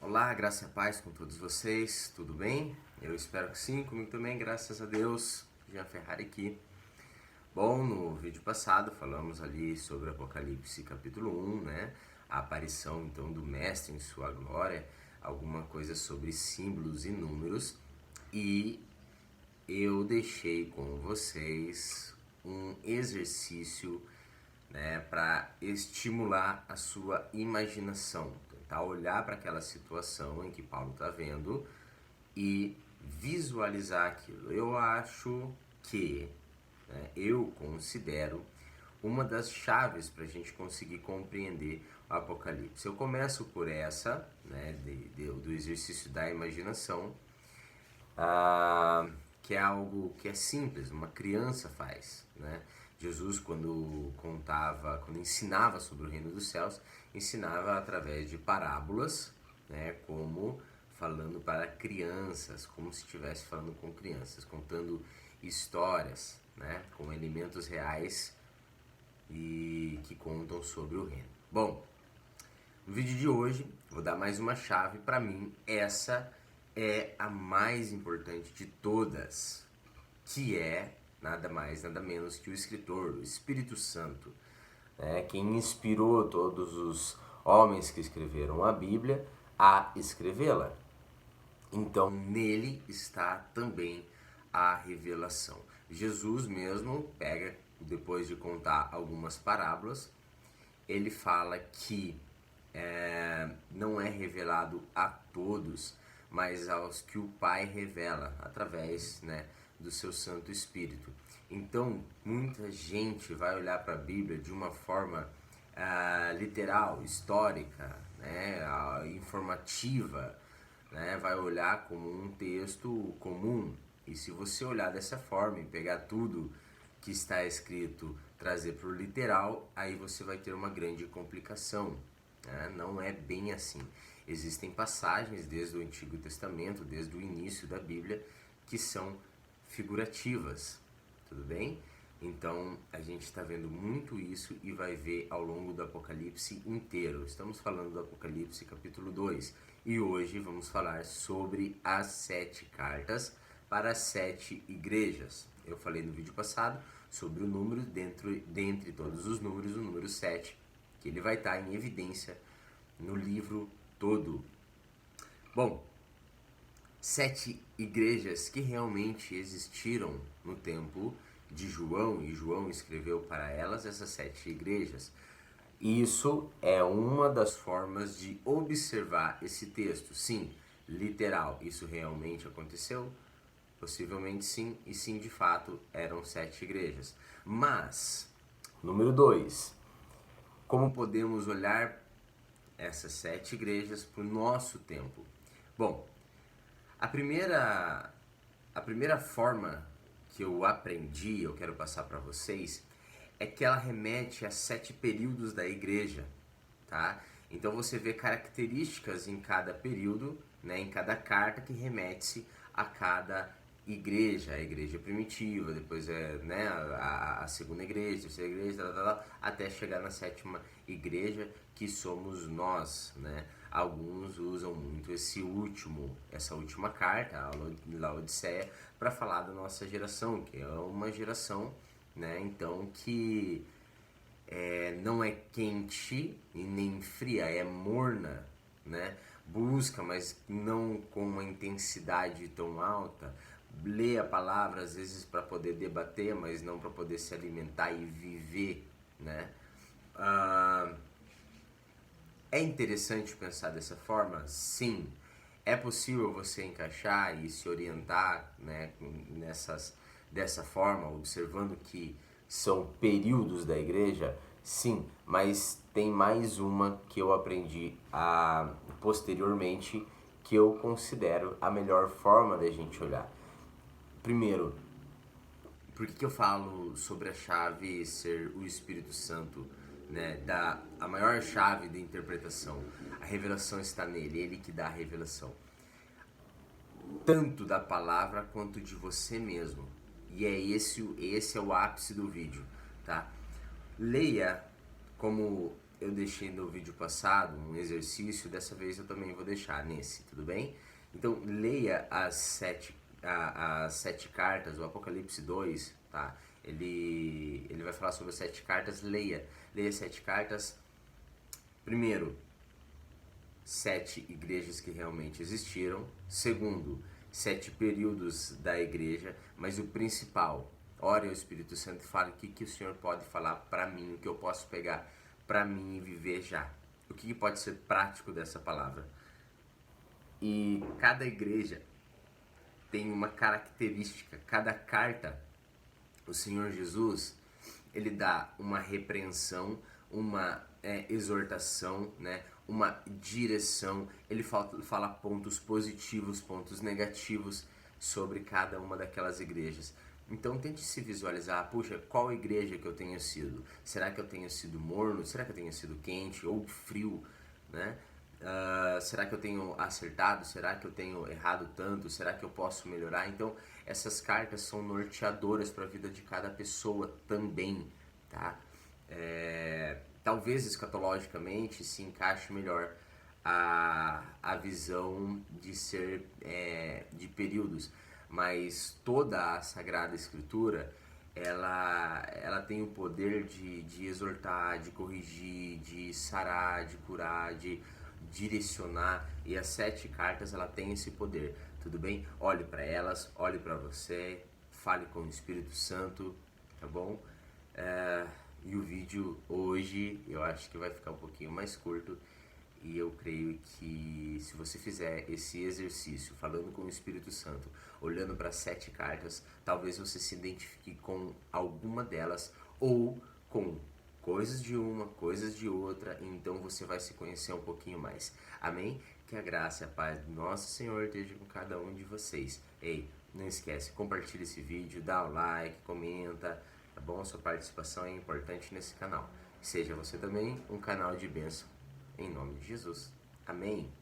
Olá, graça e paz com todos vocês, tudo bem? Eu espero que sim, comigo também, graças a Deus. Jean Ferrari aqui. Bom, no vídeo passado falamos ali sobre Apocalipse capítulo 1, né? A aparição então do Mestre em sua glória, alguma coisa sobre símbolos e números, e eu deixei com vocês um exercício, né, para estimular a sua imaginação, tentar olhar para aquela situação em que Paulo está vendo e visualizar aquilo. Eu acho que, né, eu considero uma das chaves para a gente conseguir compreender o Apocalipse. Eu começo por essa, né, do exercício da imaginação, que é algo que é simples, uma criança faz, né? Jesus, quando ensinava sobre o reino dos céus, ensinava através de parábolas, né? Como falando para crianças, como se estivesse falando com crianças, contando histórias, né? Com elementos reais e que contam sobre o reino. Bom, no vídeo de hoje, vou dar mais uma chave. Para mim, essa é a mais importante de todas, que é nada mais, nada menos que o escritor, o Espírito Santo, né? Quem inspirou todos os homens que escreveram a Bíblia a escrevê-la. Então, nele está também a revelação. Jesus mesmo pega, depois de contar algumas parábolas, ele fala que não é revelado a todos, mas aos que o Pai revela através, né, do seu Santo Espírito. Então, muita gente vai olhar para a Bíblia de uma forma literal, histórica, né, informativa, né, vai olhar como um texto comum. E se você olhar dessa forma e pegar tudo que está escrito, trazer para o literal, aí você vai ter uma grande complicação. Não é bem assim. Existem passagens desde o Antigo Testamento, desde o início da Bíblia, que são figurativas, tudo bem? Então a gente está vendo muito isso e vai ver ao longo do Apocalipse inteiro. Estamos falando do Apocalipse capítulo 2 e hoje vamos falar sobre as 7 cartas para as 7 igrejas. Eu falei no vídeo passado sobre o número, dentre todos os números, o número 7, que ele vai estar em evidência no livro todo. Bom, 7 igrejas que realmente existiram no tempo de João, e João escreveu para elas essas 7 igrejas. Isso é uma das formas de observar esse texto. Sim, literal, isso realmente aconteceu? Possivelmente sim, e sim, de fato, eram 7 igrejas. Mas, número 2, como podemos olhar essas 7 igrejas para o nosso tempo? Bom, a primeira forma que eu aprendi, eu quero passar para vocês, é que ela remete a 7 períodos da igreja, tá? Então você vê características em cada período, né, em cada carta que remete-se a cada igreja, a igreja primitiva, depois né, a segunda igreja, a terceira igreja, até chegar na 7ª igreja, que somos nós, né? Alguns usam muito essa última carta, a Laodiceia, para falar da nossa geração, que é uma geração, né, então que não é quente e nem fria, é morna, né? Busca, mas não com uma intensidade tão alta. Lê a palavra às vezes para poder debater, mas não para poder se alimentar e viver, né? É interessante pensar dessa forma? Sim. É possível você encaixar e se orientar, né, dessa forma, observando que são períodos da igreja? Sim, mas tem mais uma que eu aprendi posteriormente, que eu considero a melhor forma da gente olhar. Primeiro, por que eu falo sobre a chave ser o Espírito Santo, né? A maior chave de interpretação. A revelação está nele, ele que dá a revelação. Tanto da palavra quanto de você mesmo. E esse é o ápice do vídeo, tá? Leia como eu deixei no vídeo passado um exercício, dessa vez eu também vou deixar nesse, tudo bem? Então leia as sete cartas, o Apocalipse 2, tá? Ele vai falar sobre as 7 cartas, leia as 7 cartas. Primeiro, 7 igrejas que realmente existiram. Segundo, 7 períodos da igreja, mas o principal, ore ao Espírito Santo e fale o que o Senhor pode falar para mim, o que eu posso pegar para mim e viver já. O que pode ser prático dessa palavra. E cada igreja tem uma característica, cada carta, o Senhor Jesus, ele dá uma repreensão, uma exortação, né? Uma direção, ele fala pontos positivos, pontos negativos sobre cada uma daquelas igrejas. Então tente se visualizar, puxa, qual igreja que eu tenho sido? Será que eu tenho sido morno? Será que eu tenho sido quente ou frio? Né? Será que eu tenho acertado? Será que eu tenho errado tanto? Será que eu posso melhorar? Então essas cartas são norteadoras para a vida de cada pessoa também, tá? Talvez escatologicamente se encaixe melhor a visão de ser de períodos, mas toda a Sagrada Escritura ela tem o poder de exortar, de corrigir, de sarar, de curar, de direcionar, e as 7 cartas ela tem esse poder, tudo bem? Olhe para elas, olhe para você, fale com o Espírito Santo, tá bom? E o vídeo hoje eu acho que vai ficar um pouquinho mais curto, e eu creio que se você fizer esse exercício falando com o Espírito Santo, olhando para 7 cartas, talvez você se identifique com alguma delas ou com coisas de uma, coisas de outra, e então você vai se conhecer um pouquinho mais. Amém? Que a graça e a paz do nosso Senhor esteja com cada um de vocês. Ei, não esquece, compartilha esse vídeo, dá o like, comenta, tá bom? Sua participação é importante nesse canal. Seja você também um canal de bênção. Em nome de Jesus. Amém.